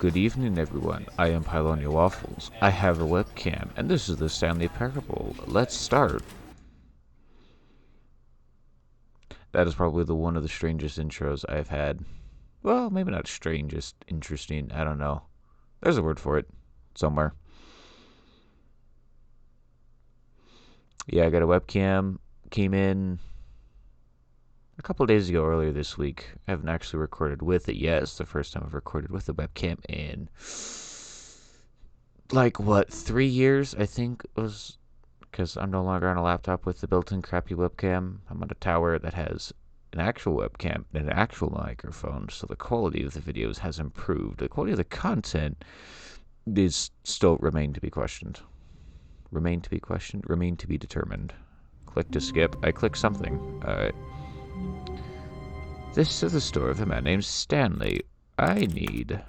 Good evening, everyone. I am Pylonial Waffles. I have a webcam, and this is the Stanley Parable. Let's start. That is probably one of the strangest intros I've had. Well, maybe not strangest, interesting, I don't know. There's a word for it, somewhere. Yeah, I got a webcam, came in a couple of days ago, earlier this week. I haven't actually recorded with it yet. It's the first time I've recorded with a webcam in, 3 years, I think it was, because I'm no longer on a laptop with the built-in crappy webcam. I'm on a tower that has an actual webcam and an actual microphone, so the quality of the videos has improved. The quality of the content is still remain to be questioned. Remain to be determined. Click to skip. I click something. Alright. This is the store of a man named Stanley. I need...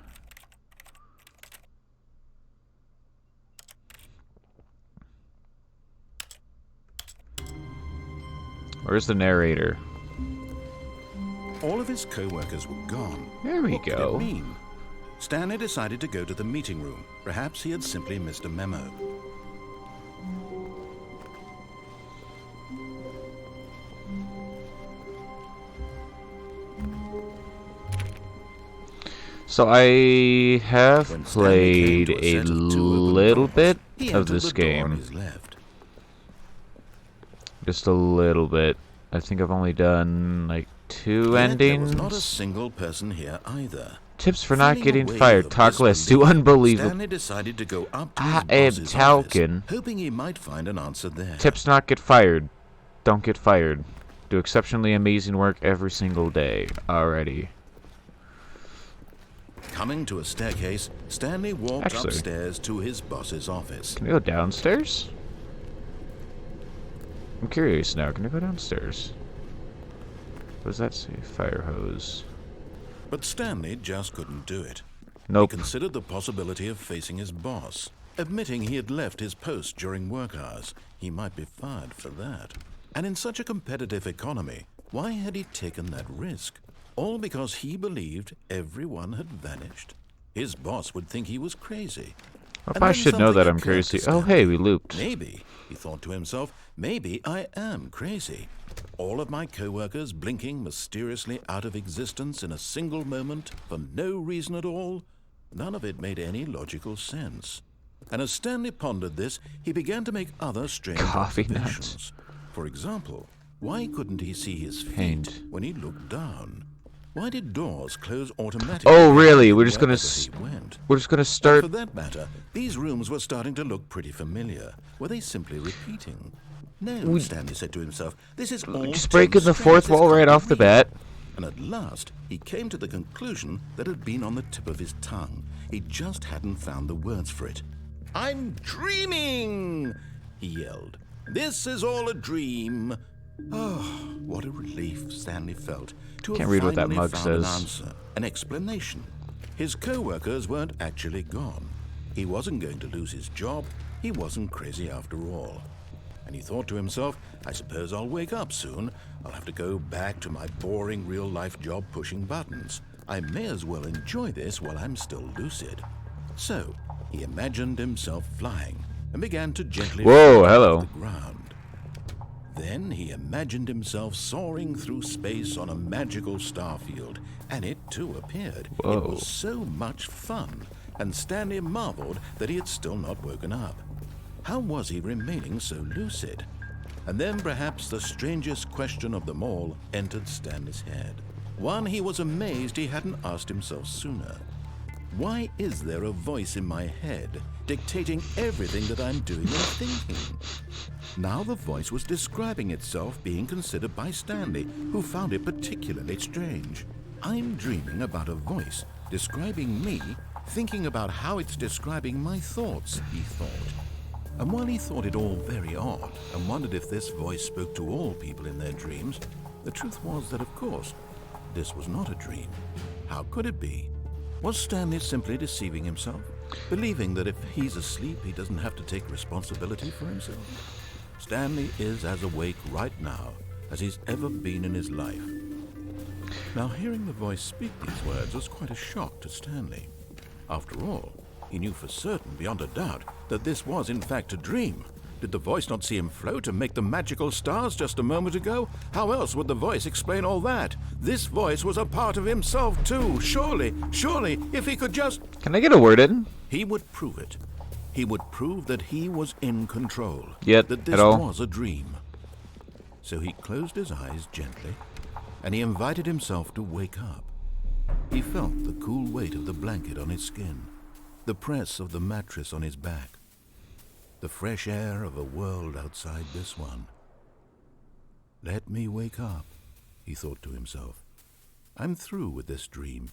Where's the narrator? All of his co-workers were gone. There we What go. could it mean? Stanley decided to go to the meeting room. Perhaps he had simply missed a memo. So I have When Stanley came played to a a set of two open little doors, bit he of entered this the door on game. his left. Just a little bit. I think I've only done like 2 Yet endings. There was not a single person here either. Tips for not Feeling getting a fired. wave of Talk less. Do disbelief, unbelievable. Stanley decided to go up to I his am boss's talking. office, hoping he might find an answer there. Tips not get fired. Don't get fired. Do exceptionally amazing work every single day. Alrighty. Coming to a staircase, Stanley walked Actually, upstairs to his boss's office. Can we go downstairs? I'm curious now. Can I go downstairs? What does that say? Fire hose. But Stanley just couldn't do it. Nope. He considered the possibility of facing his boss. Admitting he had left his post during work hours, he might be fired for that. And in such a competitive economy, why had he taken that risk? All because he believed everyone had vanished. His boss would think he was crazy. Well, And I then should know something that I'm occurred to crazy. Oh, Stanley. hey, we looped. Maybe, he thought to himself, maybe I am crazy. All of my co-workers blinking mysteriously out of existence in a single moment for no reason at all. None of it made any logical sense. And as Stanley pondered this, he began to make other strange Coffee observations. For example, why couldn't he see his feet Paint. when he looked down? Why did doors close automatically? Oh, really? We're just gonna wherever he went? We're just gonna And start. for that matter, these rooms were starting to look pretty familiar. Were they simply repeating? No, Stanley said to himself, this is all Just too breaking the strange. fourth This wall can't right be off the real. bat. And at last, he came to the conclusion that had been on the tip of his tongue. He just hadn't found the words for it. I'm dreaming, he yelled. This is all a dream. Oh, what a relief Stanley felt to Can't have read what that finally mug found says. an answer, an explanation. His co-workers weren't actually gone. He wasn't going to lose his job. He wasn't crazy after all. And he thought to himself, I suppose I'll wake up soon. I'll have to go back to my boring real-life job pushing buttons. I may as well enjoy this while I'm still lucid. So, he imagined himself flying and began to gently Whoa, fly hello. off the ground. Then he imagined himself soaring through space on a magical starfield, and it too appeared. Whoa. It was so much fun, and Stanley marveled that he had still not woken up. How was he remaining so lucid? And then perhaps the strangest question of them all entered Stanley's head. One he was amazed he hadn't asked himself sooner. Why is there a voice in my head dictating everything that I'm doing and thinking? Now the voice was describing itself being considered by Stanley, who found it particularly strange. I'm dreaming about a voice describing me, thinking about how it's describing my thoughts, he thought. And while he thought it all very odd and wondered if this voice spoke to all people in their dreams, the truth was that, of course, this was not a dream. How could it be? Was Stanley simply deceiving himself, believing that if he's asleep, he doesn't have to take responsibility for himself? Stanley is as awake right now as he's ever been in his life. Now, hearing the voice speak these words was quite a shock to Stanley. After all, he knew for certain, beyond a doubt, that this was in fact a dream. Did the voice not see him float and make the magical stars just a moment ago? How else would the voice explain all that? This voice was a part of himself too. Surely, if he could just... Can I get a word in? He would prove it. He would prove that he was in control. Yet, that this at all? was a dream. So he closed his eyes gently, and he invited himself to wake up. He felt the cool weight of the blanket on his skin, the press of the mattress on his back, the fresh air of a world outside this one. Let me wake up, he thought to himself. I'm through with this dream.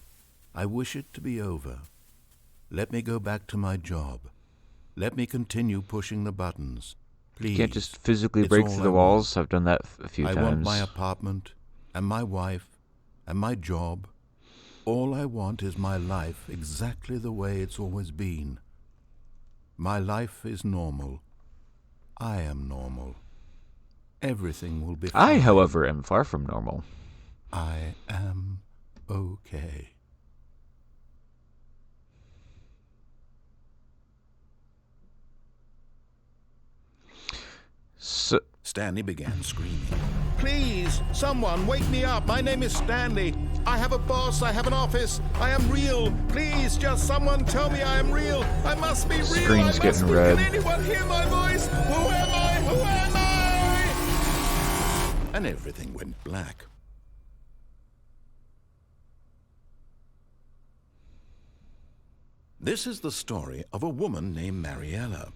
I wish it to be over. Let me go back to my job. Let me continue pushing the buttons. Please. You can't just physically break through the walls. I've done that a few times. I want my apartment, and my wife, and my job. All I want is my life exactly the way it's always been. My life is normal. I am normal. Everything will be fine. I, however, am far from normal. I am okay. So, Stanley began screaming. Please, someone, wake me up. My name is Stanley. I have a boss. I have an office. I am real. Please, just someone tell me I am real. I must be real. Screen's getting red. Can anyone hear my voice? Who am I? Who am I? And everything went black. This is the story of a woman named Mariella.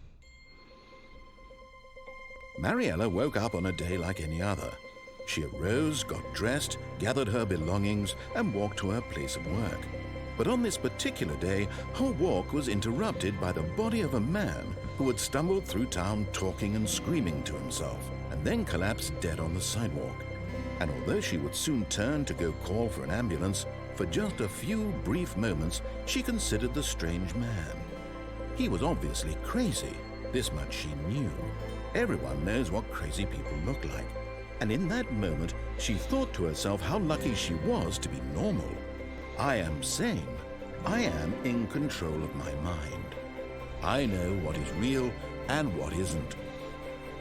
Mariella woke up on a day like any other. She arose, got dressed, gathered her belongings, and walked to her place of work. But on this particular day, her walk was interrupted by the body of a man who had stumbled through town talking and screaming to himself, and then collapsed dead on the sidewalk. And although she would soon turn to go call for an ambulance, for just a few brief moments, she considered the strange man. He was obviously crazy. This much she knew. Everyone knows what crazy people look like. And in that moment, she thought to herself how lucky she was to be normal. I am sane. I am in control of my mind. I know what is real and what isn't.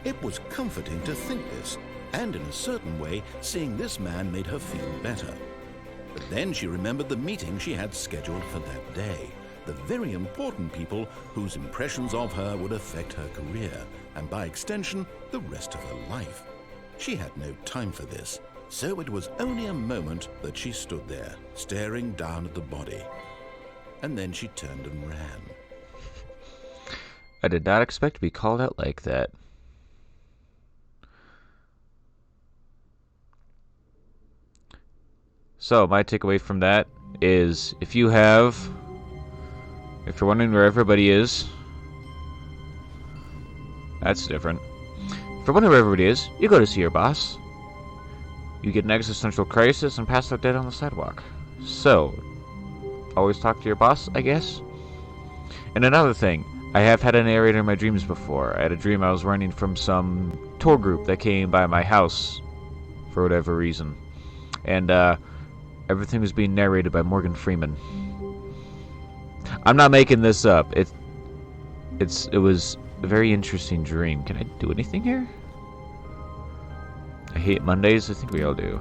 It was comforting to think this, and in a certain way, seeing this man made her feel better. But then she remembered the meeting she had scheduled for that day. The very important people whose impressions of her would affect her career, and by extension, the rest of her life. She had no time for this, so it was only a moment that she stood there, staring down at the body. And then she turned and ran. I did not expect to be called out like that. So, my takeaway from that is, if you're wondering where everybody is, that's different. If you're wondering where everybody is, you go to see your boss. You get an existential crisis and pass out dead on the sidewalk. So, always talk to your boss, I guess. And another thing, I have had a narrator in my dreams before. I had a dream I was running from some tour group that came by my house for whatever reason. And, everything was being narrated by Morgan Freeman. I'm not making this up. It was a very interesting dream. Can I do anything here? I hate Mondays. I think we all do.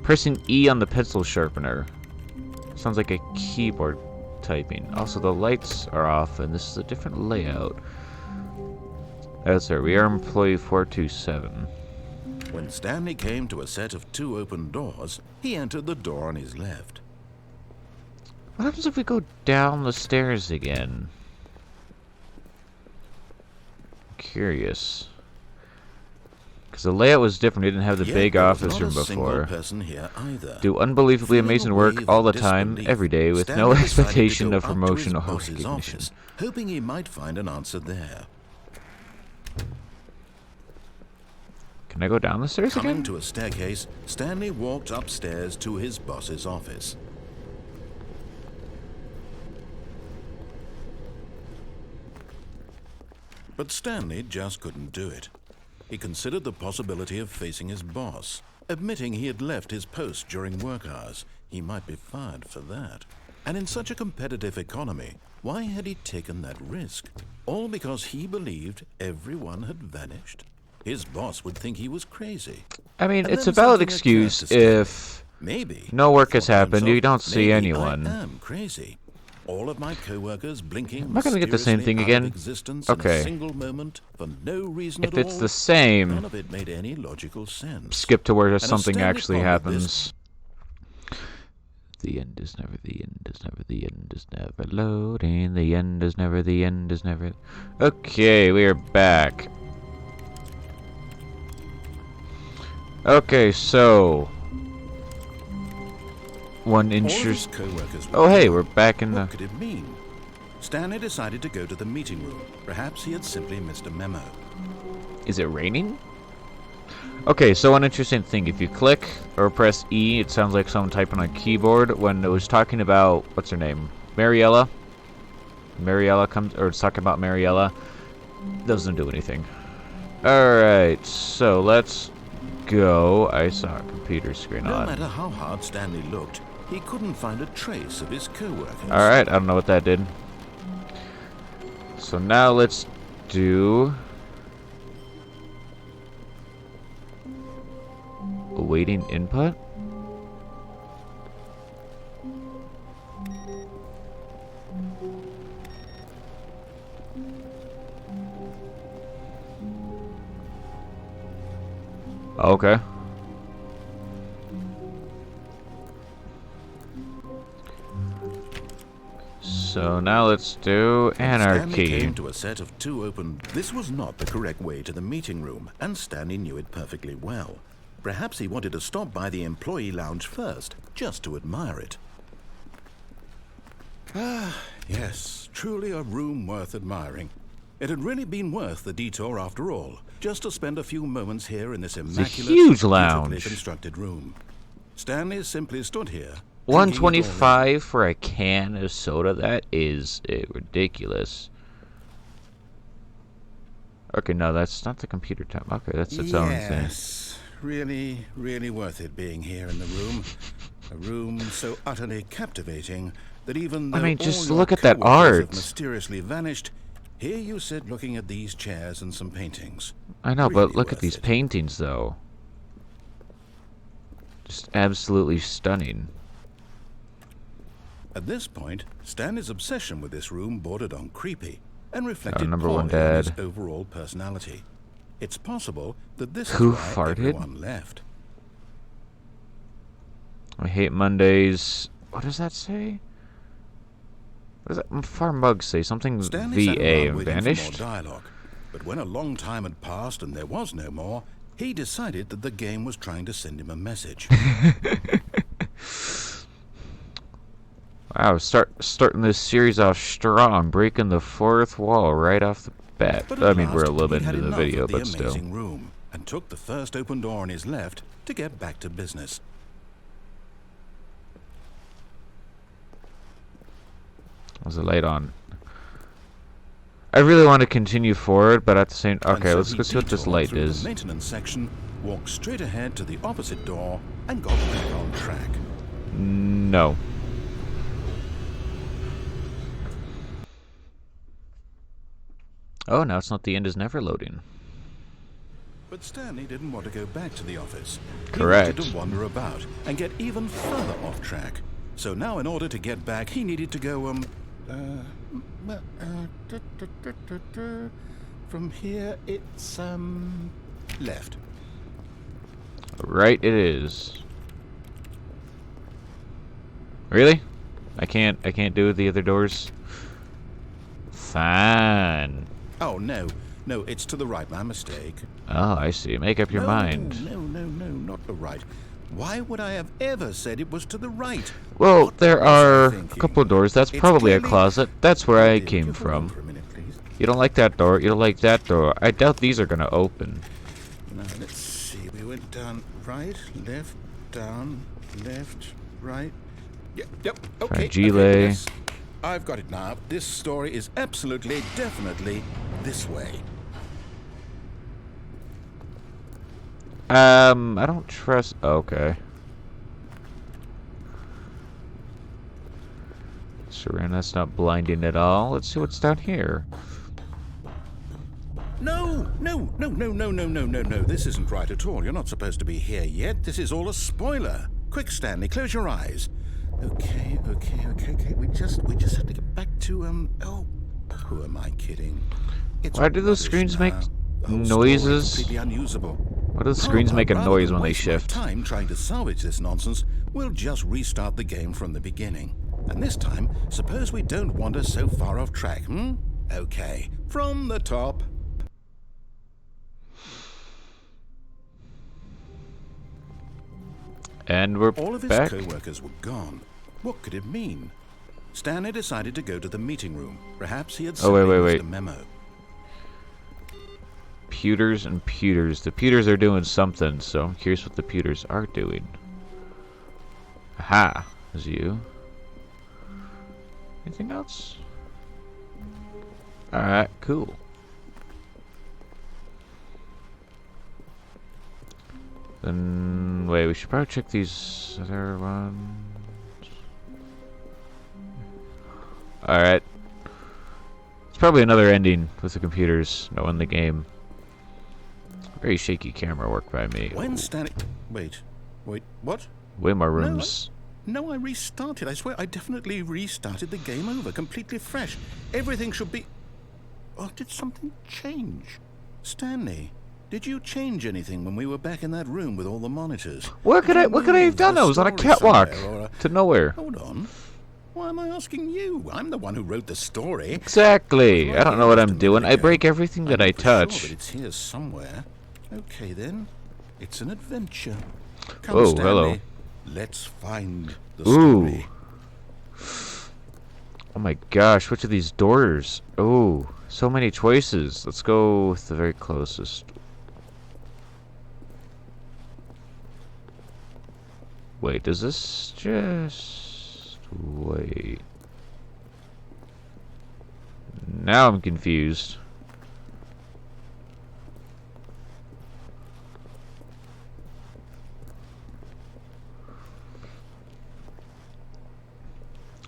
Pressing E on the pencil sharpener. Sounds like a keyboard typing. Also, the lights are off, and this is a different layout. That's right. We are employee 427. When Stanley came to a set of 2 open doors, he entered the door on his left. What happens if we go down the stairs again? I'm curious. Because the layout was different. We didn't have the big office room before. Do unbelievably amazing work all the time, every day, with no expectation of promotion or recognition. Hoping he might find an answer there. Can I go down the stairs again? Coming to a staircase, Stanley walked upstairs to his boss's office. But Stanley just couldn't do it. He considered the possibility of facing his boss. admitting he had left his post during work hours. He might be fired for that. And in such a competitive economy, why had he taken that risk? All because he believed everyone had vanished? His boss would think he was crazy. I mean, And it's a then valid something occurred excuse to Stanley. if Maybe no work he has thought to happened, you himself, don't see maybe anyone. I am crazy. All of my co-workers blinking Am I gonna get the same mysteriously thing out of again? existence in Okay. a single moment for no reason If at it's all. the None same, of it made any logical sense. skip to where And something Stanley actually pondered this. happens. The end is never the end is never the end is never loading. The end is never the end is never. Okay, we are back. Okay, so one All of his interest. co-workers Oh, were hey, gone. we're back in What the. could it mean? Stanley decided to go to the meeting room. Perhaps he had simply missed a memo. Is it raining? Okay, so one interesting thing. If you click or press E, it sounds like someone typing on a keyboard. When it was talking about what's her name, Mariella. Mariella comes, or it's talking about Mariella. Doesn't do anything. All right, so let's go. I saw a computer screen No on. matter how hard Stanley looked, he couldn't find a trace of his co-workers. All right, I don't know what that did. So now let's do awaiting input. Okay. So now let's do Stanley anarchy. came to a set of two open. This was not the correct way to the meeting room, and Stanley knew it perfectly well. Perhaps he wanted to stop by the employee lounge first, just to admire it. Ah, yes, truly a room worth admiring. It had really been worth the detour after all, just to spend a few moments here in this a immaculate, huge beautifully lounge. constructed room. Stanley simply stood here. drinking it all in. 125 for a can of soda. That is ridiculous. Okay, no, that's not the computer time. Okay, that's its own thing. Yes, really, really worth it being here in the room. A room so utterly captivating that even though I mean, just all look your at that coworkers art. have mysteriously vanished, here you sit looking at these chairs and some paintings. I know, Really but look at worth these it. paintings, though. Just absolutely stunning. At this point, Stanley's obsession with this room bordered on creepy and reflected number one poorly on his dad. overall personality. It's possible that this Who is why farted? everyone left. I hate Mondays. What does that say? What does that farm mug say? Something Stanley sat VA around and waiting vanished? for more dialogue, but when a long time had passed and there was no more, he decided that the game was trying to send him a message. Wow, starting this series off strong, breaking the fourth wall right off the bat. But I at mean, we're a last, little he bit had into the enough video, of the but still. amazing room and took the first open door on his left to get back to business. Was the light on? I really want to continue forward, but at the same... And Okay, so let's he go see what this detoured light through is. the maintenance section, walked straight ahead to the opposite door, and got back on track. No. Oh, now it's not the end is never loading. But Stanley didn't want to go back to the office. Correct. He wanted to wander about and get even further off track. So now, in order to get back, he needed to go, from here, it's, left. Right it is. Really? I can't do the other doors? Fine. Oh, no, it's to the right, my mistake. Oh, I see. Make up your No, mind. No, not the right. Why would I have ever said it was to the right? Well, there was I are a thinking? couple of doors. That's It's probably a clearly- closet. That's where I Could came you hold on from. for a minute, please? You don't like that door. You don't like that door. I doubt these are gonna open. Now, let's see. We went down right, left, down, left, right. Yep, okay. Fragile. Okay, yes. I've got it now. This story is absolutely, definitely this way. I don't trust... Okay. Saran, that's not blinding at all. Let's see what's down here. No, no, no, no, no, no, no, no, no. This isn't right at all. You're not supposed to be here yet. This is all a spoiler. Quick, Stanley, close your eyes. Okay. We just have to get back to, oh, who am I kidding? It's Why do those screens make noises? Completely unusable. Why do the screens make a noise when they shift? Time trying to salvage this nonsense, we'll just restart the game from the beginning. And this time, suppose we don't wander so far off track, Okay, from the top. And we're All of his back. co-workers were gone. What could it mean? Stanley decided to go to the meeting room. Perhaps he had wait. a memo. Pewters and pewters. The pewters are doing something, so I'm curious what the pewters are doing. Aha! Is you. Anything else? Alright, cool. Then, wait, we should probably check these other ones. Alright. It's probably another ending with the computers knowing the game. Very shaky camera work by me. When Stanley... Wait, what? Way more rooms. No, I restarted. I swear, I definitely restarted the game over, completely fresh. Everything should be... Oh, did something change? Stanley, did you change anything when we were back in that room with all the monitors? What could I have done? I was on a catwalk to nowhere. Hold on. Why am I asking you? I'm the one who wrote the story. Exactly. I don't know what I'm doing. I break everything that I touch. Sure, but it's here somewhere. Okay, then. It's an adventure. Come, Oh, Stanley. hello. Let's find the Ooh. story. Oh my gosh, which of these doors? Oh, so many choices. Let's go with the very closest. Wait, does this just... Wait. Now I'm confused.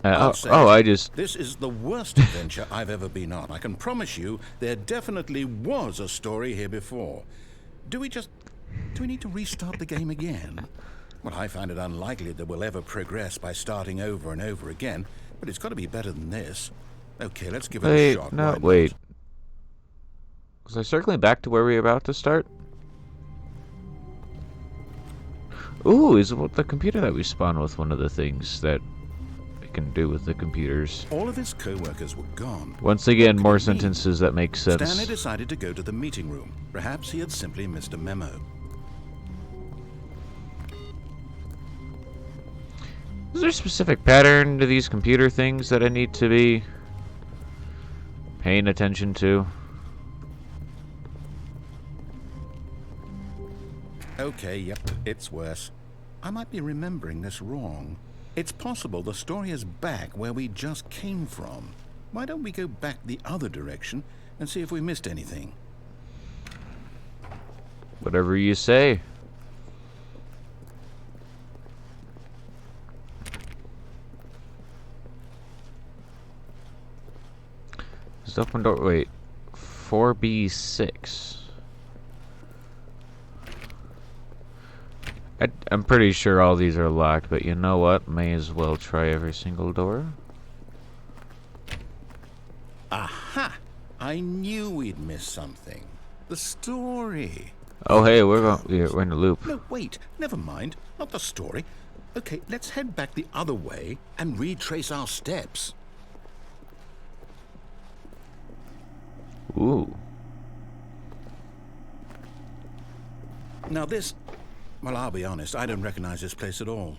This is the worst adventure I've ever been on. I can promise you there definitely was a story here before. Do we need to restart the game again? Well, I find it unlikely that we'll ever progress by starting over and over again, but it's got to be better than this. Okay, let's give it a shot. No, Why not? wait. Was I circling back to where we were about to start? Ooh, is the computer that we spawned with one of the things that we can do with the computers? All of his co-workers were gone. Once again, more sentences that make sense. Stanley decided to go to the meeting room. Perhaps he had simply missed a memo. Is there a specific pattern to these computer things that I need to be paying attention to? Okay, yep, it's worse. I might be remembering this wrong. It's possible the story is back where we just came from. Why don't we go back the other direction and see if we missed anything? Whatever you say. This open door. Wait. 4B6. I'm pretty sure all these are locked, but you know what? May as well try every single door. Aha! I knew we'd miss something. The story. Oh, hey, we're in a loop. No, wait. Never mind. Not the story. Okay, let's head back the other way and retrace our steps. Ooh. Now this... Well, I'll be honest, I don't recognize this place at all.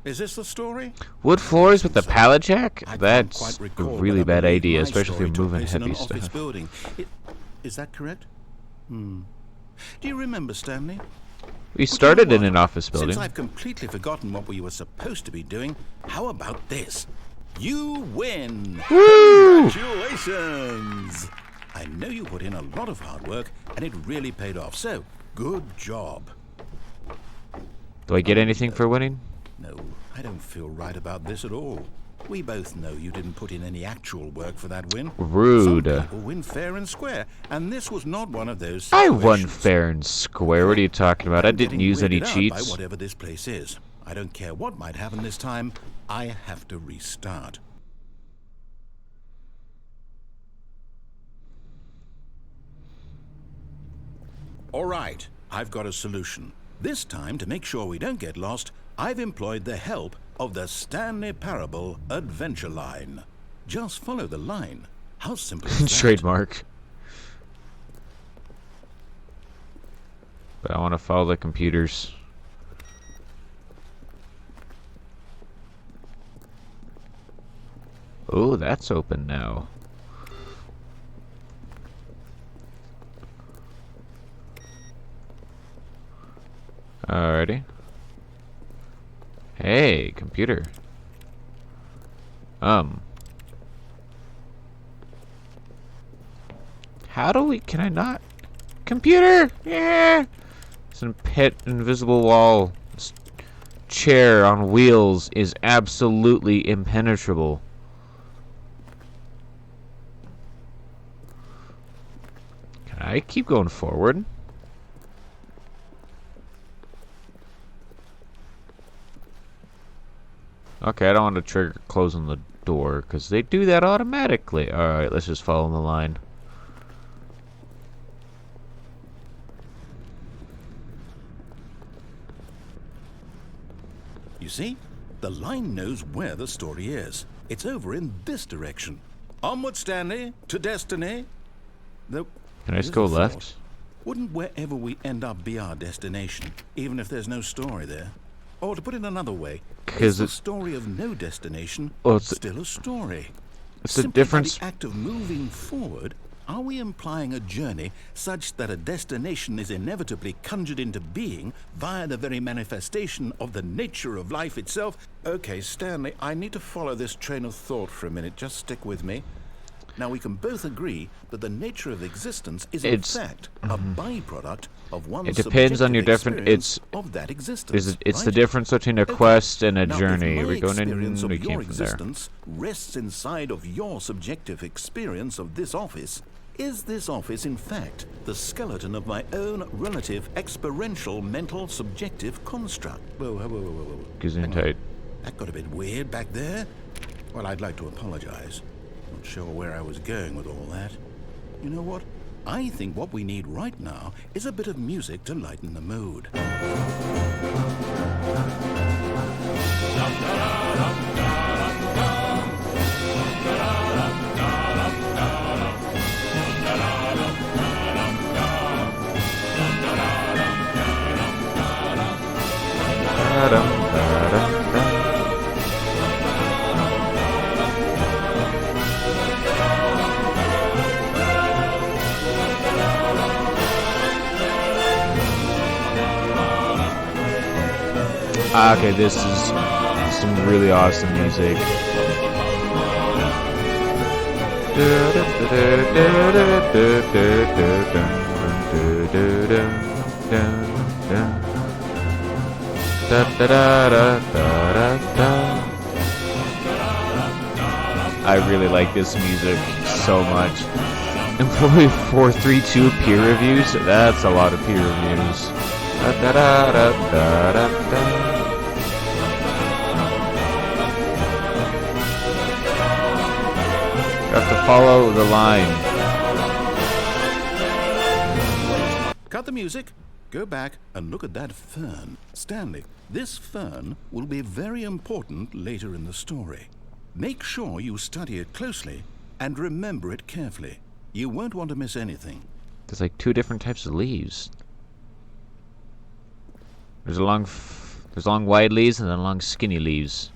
Is this the story? Wood floors with the pallet jack? I can't That's quite a recall, really but I bad believe idea, my especially if story you're took moving place in heavy an office stuff. building. Is that correct? Do you remember, Stanley? We started in an office building. Since I've completely forgotten what we were supposed to be doing, how about this? You win! Woo! Congratulations! I know you put in a lot of hard work, and it really paid off, so good job. Do I get Oh, anything no. for winning? No, I don't feel right about this at all. We both know you didn't put in any actual work for that win. Some Rude. people win fair and square, and this was not one of those I situations. won fair and square. What are you talking about? I I'm didn't getting use any weirded out by cheats. whatever this place is. I don't care what might happen this time. I have to restart. All right, I've got a solution. This time, to make sure we don't get lost, I've employed the help of the Stanley Parable Adventure Line. Just follow the line. How simple is that? Trademark. But I want to follow the computers. Oh, that's open now. Alrighty. Hey, computer. How do we... Can I not... Computer! Yeah! Some pet invisible wall. This chair on wheels is absolutely impenetrable. Can I keep going forward? Okay, I don't want to trigger closing the door, because they do that automatically. Alright, let's just follow the line. You see? The line knows where the story is. It's over in this direction. Onward, Stanley, to destiny. Though, Can I just here's go a left? thought. Wouldn't wherever we end up be our destination, even if there's no story there? Or to put it another way, is the story of no destination still a story? It's the Simply difference. by the act of moving forward, are we implying a journey such that a destination is inevitably conjured into being via the very manifestation of the nature of life itself? Okay, Stanley, I need to follow this train of thought for a minute. Just stick with me. Now, we can both agree that the nature of existence is in fact a byproduct of one's It depends on your subjective different. experience of that existence. It's right? the difference between a quest and a Now, journey. if my We're going experience in. of We your came from there. existence rests inside of your subjective experience of this office, is this office in fact the skeleton of my own relative experiential mental subjective construct? Whoa. Gesundheit. That got a bit weird back there. Well, I'd like to apologize. Not sure where I was going with all that. You know what? I think what we need right now is a bit of music to lighten the mood. Okay, this is some really awesome music. I really like this music so much. Employee 432 peer reviews? That's a lot of peer reviews. You have to follow the line. Cut the music. Go back and look at that fern. Stanley, this fern will be very important later in the story. Make sure you study it closely and remember it carefully. You won't want to miss anything. There's like two different types of leaves. There's long wide leaves and then long skinny leaves.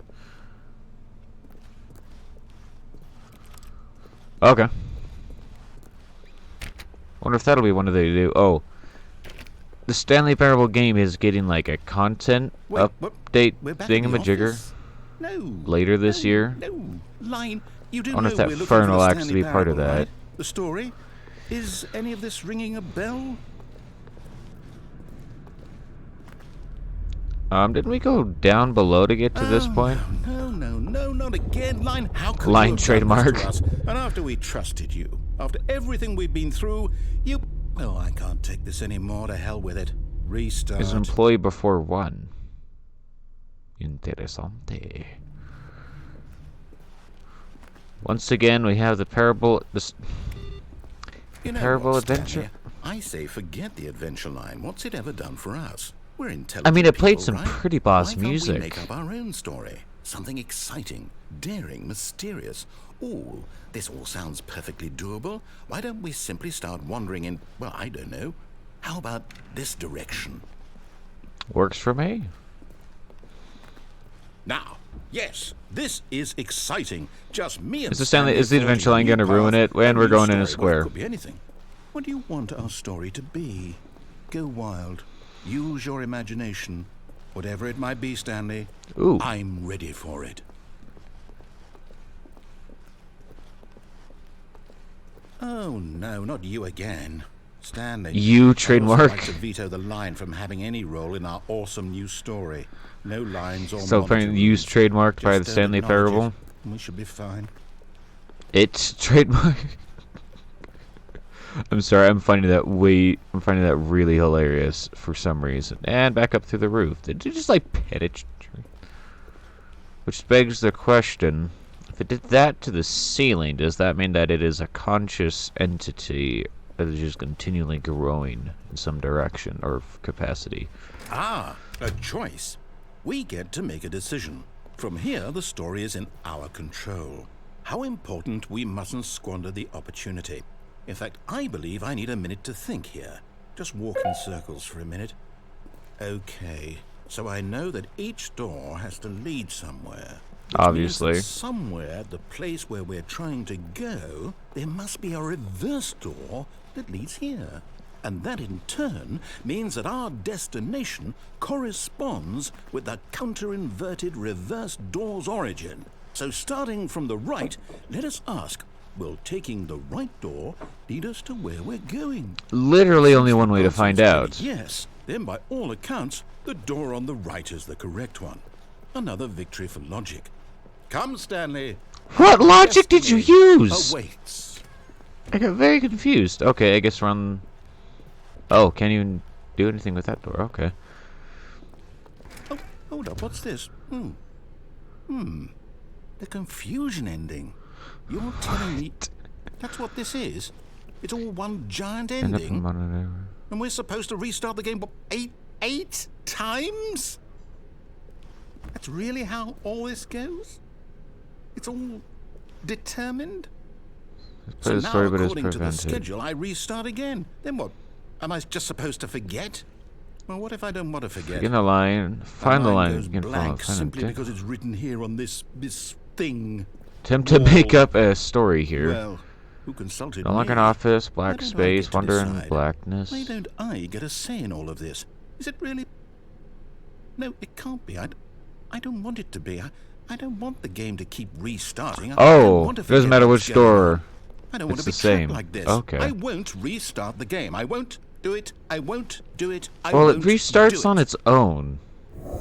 Okay. Wonder if that'll be one of the do. Oh, the Stanley Parable game is getting like a content update thingamajigger later this year. No, line. You do I wonder know if that we're looking fern for will the actually Stanley be part of Parable, that. right? The story? Is any of this ringing a bell? Didn't we go down below to get to this Oh, point? no, not again. Line, how could Line you have trademark. done this to us? And after we trusted you, after everything we've been through, you... Oh, I can't take this anymore. To hell with it. Restart. Is an employee before one. Interesante. Once again, we have the parable... You know Parable what, adventure? Stanley? I say forget the adventure line. What's it ever done for us? We're intelligent I mean, it played people, some right? pretty boss Why can't music. we make up our own story? Something exciting, daring, mysterious. Ooh, this all sounds perfectly doable. Why don't we simply start wandering in, well, I don't know. How about this direction? Works for me. Now, yes, this is exciting. Just me and Is the Stanley? Stanley Is the adventure line forging a going to new ruin path, it? And a we're new going in a story. Well, square. it could be anything. What do you want our story to be? Go wild. Use your imagination. Whatever it might be, Stanley. Ooh. I'm ready for it. Oh, no, not you again. Stanley. You I'd trademark. also like to veto the line from having any role in our awesome new story. No lines or So monitor apparently used rules. trademarked by Just the don't Stanley acknowledge Parable. it. We should be fine. It's trademark. I'm sorry, I'm finding that really hilarious for some reason. And back up through the roof. Did you just like pet it? Which begs the question, if it did that to the ceiling, does that mean that it is a conscious entity that is just continually growing in some direction or capacity? Ah, a choice. We get to make a decision. From here, the story is in our control. How important we mustn't squander the opportunity. In fact, I believe I need a minute to think here. Just walk in circles for a minute. Okay, so I know that each door has to lead somewhere. Which Obviously. means that somewhere at the place where we're trying to go, there must be a reverse door that leads here. And that in turn means that our destination corresponds with the counter-inverted reverse door's origin. So starting from the right, let us ask, will taking the right door lead us to where we're going? Literally only one way to Answer find is out. clearly yes, then by all accounts, the door on the right is the correct one. Another victory for logic. Come, Stanley. What logic did you use? Awaits. I got very confused. Okay, I guess we're on... Oh, can't even do anything with that door. Okay. Oh, hold up, what's this? The confusion ending. You're telling me that's what this is? It's all one giant End up in ending? monitor. And we're supposed to restart the game, what, eight times? That's really how all this goes? It's all determined? Play the now, story, but it's according to the prevented. schedule, I restart again. Then what? Am I just supposed to forget? Well, what if I don't want to forget? Begin the line. Find the My line. mind goes You can follow. blank Find simply it. because it's written here on this thing. Attempt to wall. make up a story here. Well, who consulted No longer me? an office. Why Black don't I space. get to Wonder in decide? blackness. Why don't I get a say in all of this? Is it really? No, it can't be. I don't want it to be. I don't want the game to keep restarting. I don't Oh, want to doesn't forget matter what's which going door. on. I don't want It's to be the trapped same. like this. Okay. I won't restart the game. I won't do it. I won't do it. I Well, it won't restarts do on it. its own.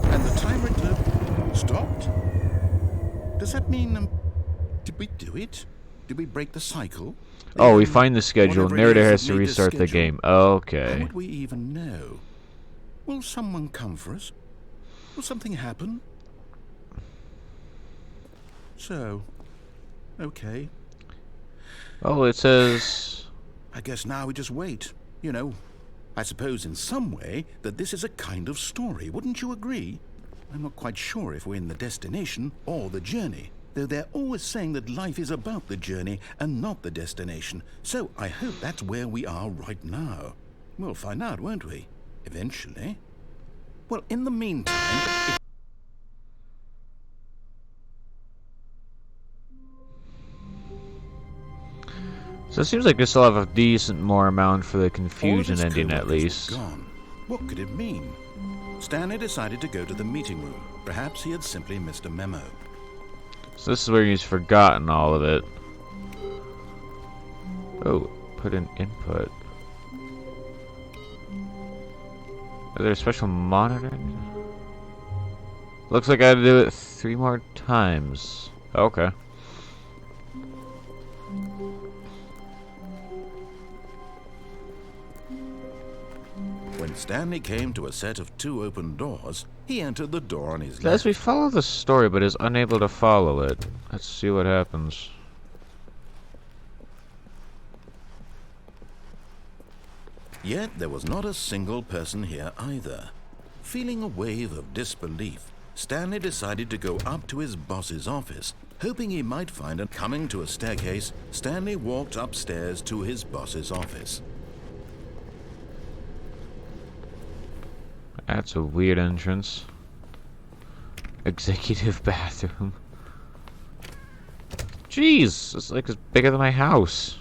And the timer stopped? Does that mean, did we do it? Did we break the cycle? Oh, we find the schedule. whatever it Narrator is has that to made this restart the schedule. game. How Okay. would we even know? Will someone come for us? Will something happen? So, okay. Oh, it says... I guess now we just wait. You know, I suppose in some way that this is a kind of story. Wouldn't you agree? I'm not quite sure if we're in the destination or the journey, though they're always saying that life is about the journey and not the destination. So I hope that's where we are right now. We'll find out, won't we? Eventually. Well, in the meantime... So it seems like this will have a decent more amount for the all of confusion his ending at co-workers were least. gone. What could it mean? Stanley decided to go to the meeting room. Perhaps he had simply missed a memo. So this is where he's forgotten all of it. Oh, put in input. Are there special monitoring? Looks like I had to do it 3 more times. Okay. When Stanley came to a set of 2 open doors, he entered the door on his As left. we follow the story but is unable to follow it. Let's see what happens. Yet there was not a single person here either. Feeling a wave of disbelief, Stanley decided to go up to his boss's office, hoping he might find him. Coming to a staircase, Stanley walked upstairs to his boss's office. That's a weird entrance. Executive bathroom. Jeez, it's like it's bigger than my house.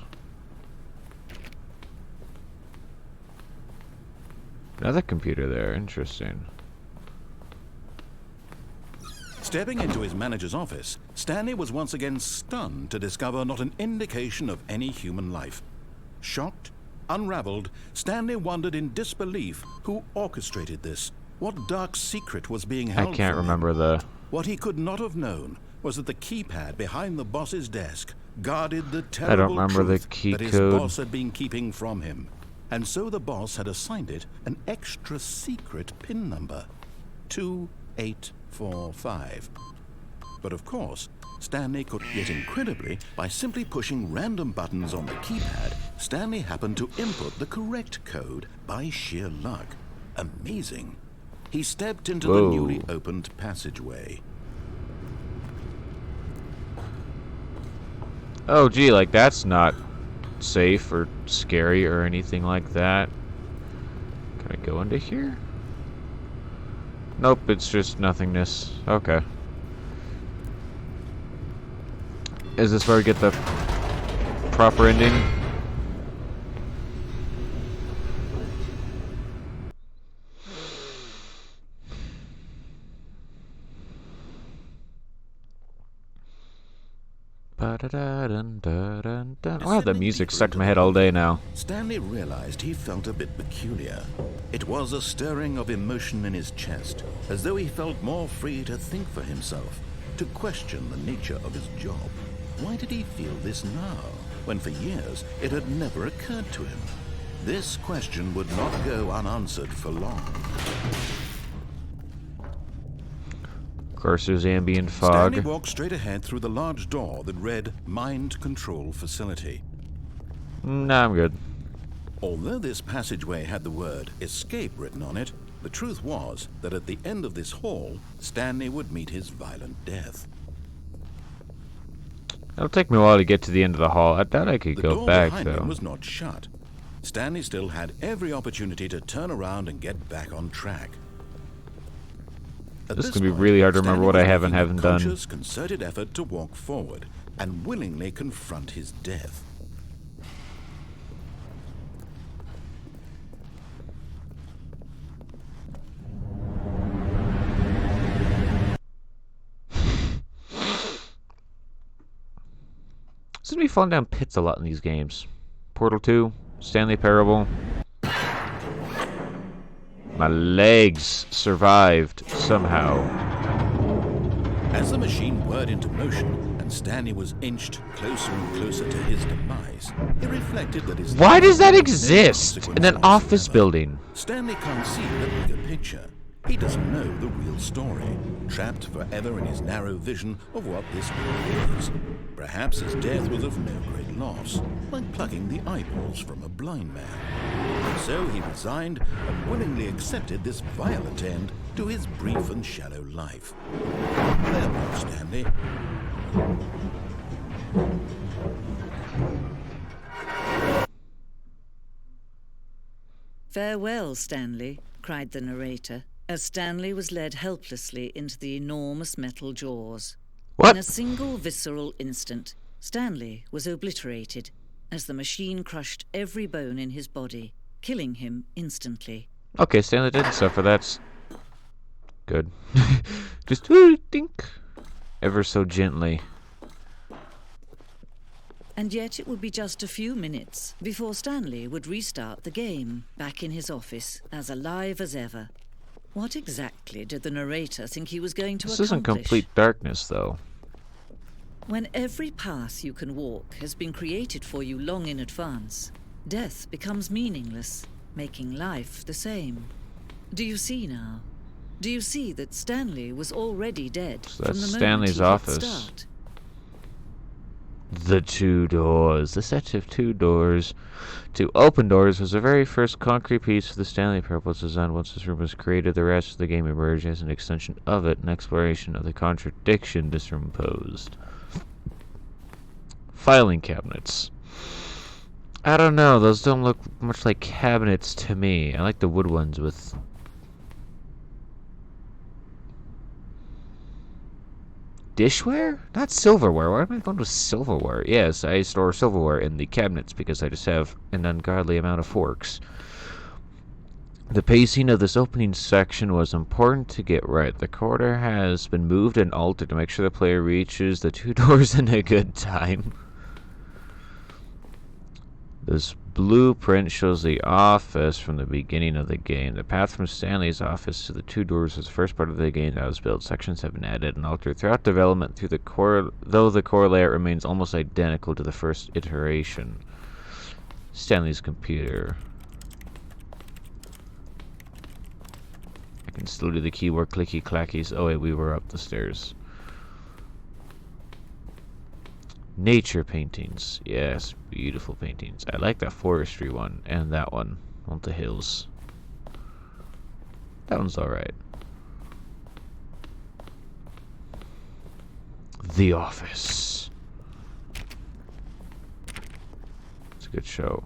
Another computer there, interesting. Stepping into his manager's office, Stanley was once again stunned to discover not an indication of any human life. Shocked, unraveled, Stanley wondered in disbelief who orchestrated this. What dark secret was being held I can't from remember him? the... What he could not have known was that the keypad behind the boss's desk guarded the terrible I don't remember the truth key that his code. boss had been keeping from him. And so the boss had assigned it an extra secret PIN number, 2845. But of course, Stanley could, yet incredibly, by simply pushing random buttons on the keypad, Stanley happened to input the correct code by sheer luck. Amazing. He stepped into the newly opened passageway. Oh gee, like that's not safe or scary or anything like that. Can I go into here? Nope, it's just nothingness. Okay. Is this where we get the proper ending? Wow, the music stuck in my head all day now. Stanley realized he felt a bit peculiar. It was a stirring of emotion in his chest, as though he felt more free to think for himself, to question the nature of his job. Why did he feel this now, when for years it had never occurred to him? This question would not go unanswered for long. Of course, there's ambient Stanley fog. walked straight ahead through the large door that read Mind Control Facility. Nah, I'm good. Although this passageway had the word escape written on it, the truth was that at the end of this hall, Stanley would meet his violent death. It'll take me a while to get to the end of the hall. I thought I could The go door back, behind him though. was not shut. Stanley still had every opportunity to turn around and get back on track. At This this can be point, really hard to remember Stanley what was I have and making a haven't done. conscious, concerted effort to walk forward and willingly confront his death. Seems to be falling down pits a lot in these games. Portal 2, Stanley Parable. My legs survived somehow. As the machine whirred into motion and Stanley was inched closer and closer to his demise, he reflected that his... Why does that life exist was in an office whatsoever. building? Stanley can't see the bigger picture. He doesn't know the real story, trapped forever in his narrow vision of what this world is. Perhaps his death was of no great loss, like plucking the eyeballs from a blind man. So he resigned and willingly accepted this violent end to his brief and shallow life. Farewell, Stanley. "Farewell, Stanley," cried the narrator, as Stanley was led helplessly into the enormous metal jaws. What? In a single visceral instant, Stanley was obliterated as the machine crushed every bone in his body, killing him instantly. Okay, Stanley didn't suffer. That's good. Just think ever so gently. And yet it would be just a few minutes before Stanley would restart the game, back in his office, as alive as ever. What exactly did the narrator think he was going to This accomplish? isn't complete darkness, though. When every path you can walk has been created for you long in advance, death becomes meaningless, making life the same. Do you see now? Do you see that Stanley was already dead So from that's the Stanley's moment he hit office. start? The two doors. The set of two doors. Two open doors was the very first concrete piece of the Stanley Parable's design. Once this room was created, the rest of the game emerged as an extension of it, an exploration of the contradiction this room posed. Filing cabinets. I don't know, those don't look much like cabinets to me. I like the wood ones with... dishware? Not silverware. Why am I going with silverware? Yes, I store silverware in the cabinets because I just have an ungodly amount of forks. The pacing of this opening section was important to get right. The corridor has been moved and altered to make sure the player reaches the two doors in a good time. This blueprint shows the office from the beginning of the game. The path from Stanley's office to the two doors was the first part of the game that was built. Sections have been added and altered throughout development through the core, though the core layout remains almost identical to the first iteration. Stanley's computer. I can still do the keyboard clicky clackies. Oh wait, we were up the stairs. Nature paintings. Yes, beautiful paintings. I like that forestry one and that one on the hills. That one's alright. The Office. It's a good show.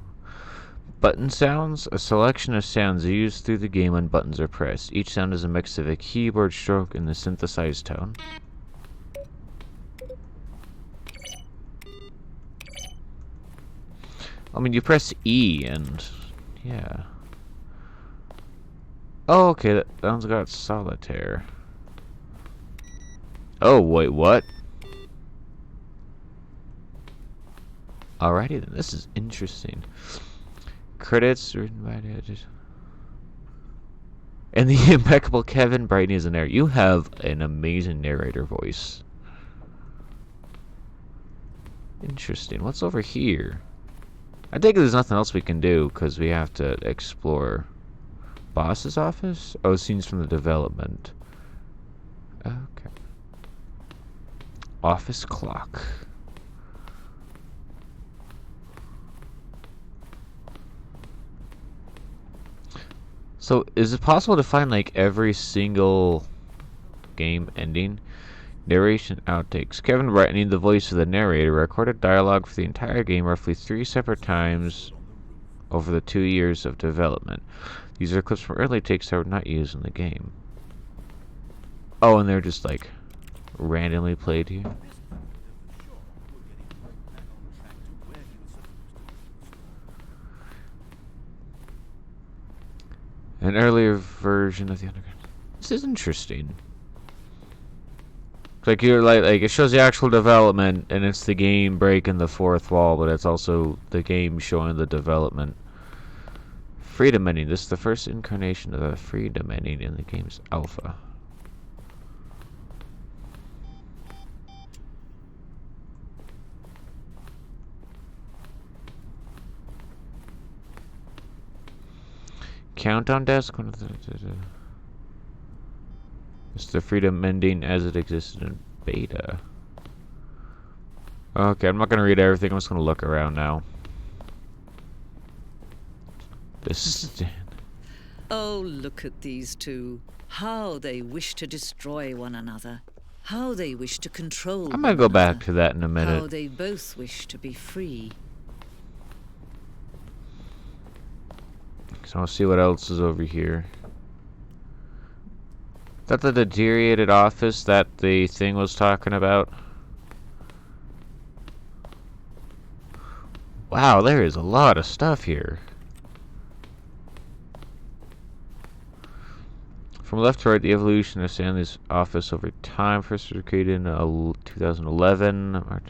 Button sounds. A selection of sounds used through the game when buttons are pressed. Each sound is a mix of a keyboard stroke and the synthesized tone. I mean, you press E and... yeah. Oh, okay, that one's got solitaire. Oh, wait, what? Alrighty then, this is interesting. Credits written by... and the impeccable Kevin Brighton is in there. You have an amazing narrator voice. Interesting. What's over here? I think there's nothing else we can do because we have to explore boss's office. Oh, scenes from the development. Okay. Office clock. So, is it possible to find like every single game ending? Narration outtakes. Kevin Brighton, the voice of the narrator, recorded dialogue for the entire game roughly 3 separate times over the 2 years of development. These are clips from early takes that were not used in the game. Oh, and they're just like randomly played here. An earlier version of the underground. This is interesting. Like you're like it shows the actual development, and it's the game breaking the fourth wall, but it's also the game showing the development. Freedom ending. This is the first incarnation of the freedom ending in the game's alpha. Countdown desk. It's the freedom ending as it existed in beta. Okay, I'm not gonna read everything. I'm just gonna look around now. This. Oh, look at these two. How they wish to destroy one another. How they wish to control I'm gonna go back to that in a minute. How they both wish to be free. So I'll see what else is over here. Is that the deteriorated office that the thing was talking about? Wow, there is a lot of stuff here. From left to right, the evolution of Stanley's office over time. First was created in 2011.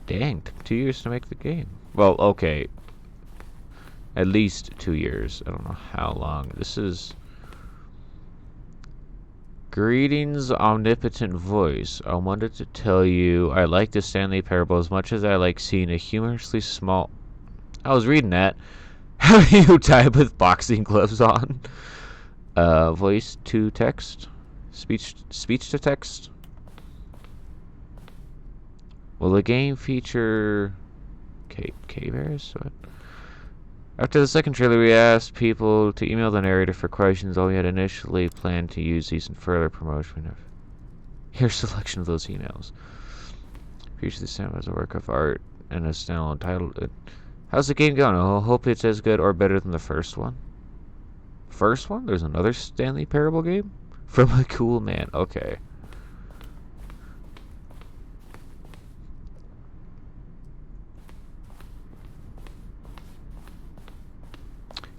Dang, took 2 years to make the game. Well, okay. At least 2 years. I don't know how long. This is... Greetings, omnipotent voice. I wanted to tell you I like the Stanley Parable as much as I like seeing a humorously small... I was reading that. How do you type with boxing gloves on? Voice to text? Speech to text? Will the game feature... K-Bears? What? After the second trailer, we asked people to email the narrator for questions, although we had initially planned to use these in further promotion. Here's a selection of those emails. Feature the sound as a work of art and a standalone title. How's the game going? I hope it's as good or better than the first one. First one? There's another Stanley Parable game? From a cool man. Okay.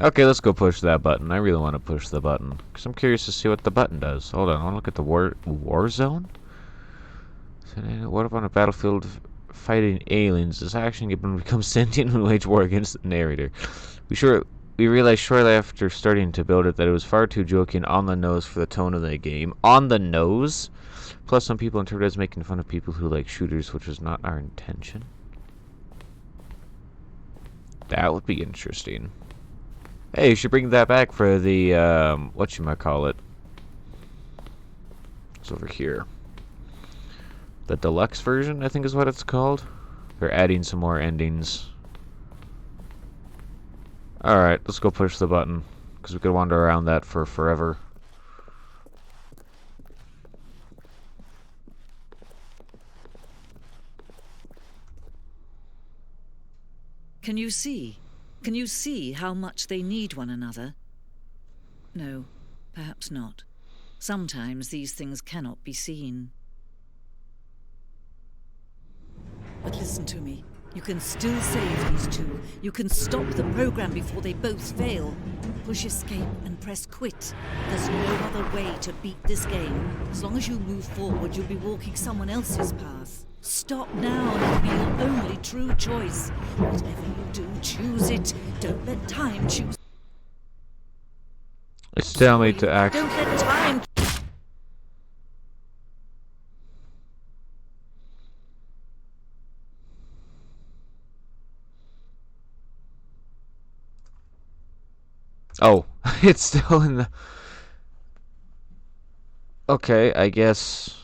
Okay, let's go push that button. I really want to push the button, because I'm curious to see what the button does. Hold on, I want to look at the war zone? What if on a battlefield fighting aliens? This action can become sentient and wage war against the narrator. We realized shortly after starting to build it that it was far too joking on the nose for the tone of the game. On the nose? Plus, some people interpret it as making fun of people who like shooters, which was not our intention. That would be interesting. Hey, you should bring that back for the, whatchamacallit. It's over here. The deluxe version, I think is what it's called. They're adding some more endings. Alright, let's go push the button, because we could wander around that for forever. Can you see? Can you see how much they need one another? No, perhaps not. Sometimes these things cannot be seen. But listen to me. You can still save these two. You can stop the program before they both fail. Push escape and press quit. There's no other way to beat this game. As long as you move forward, you'll be walking someone else's path. Stop now and it'll be your only true choice. Whatever you do, choose it. Don't let time choose. It's telling me to act. Don't let time. Oh, it's still in the... Okay, I guess...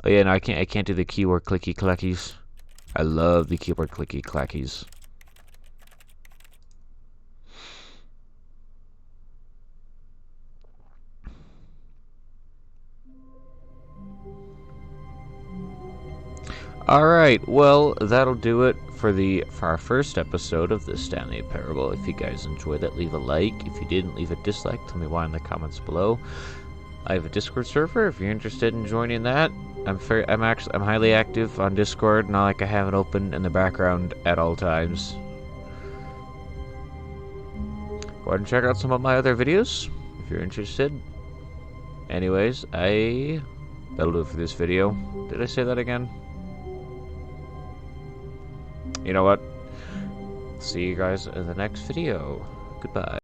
Oh yeah, no, I can't do the keyboard clicky clackies. I love the keyboard clicky clackies. Alright, well, that'll do it for our first episode of the Stanley Parable. If you guys enjoyed it, leave a like. If you didn't, leave a dislike. Tell me why in the comments below. I have a Discord server if you're interested in joining that. I'm highly active on Discord, not like I have it open in the background at all times. Go ahead and check out some of my other videos if you're interested. Anyways, that'll do it for this video. Did I say that again? You know what? See you guys in the next video. Goodbye.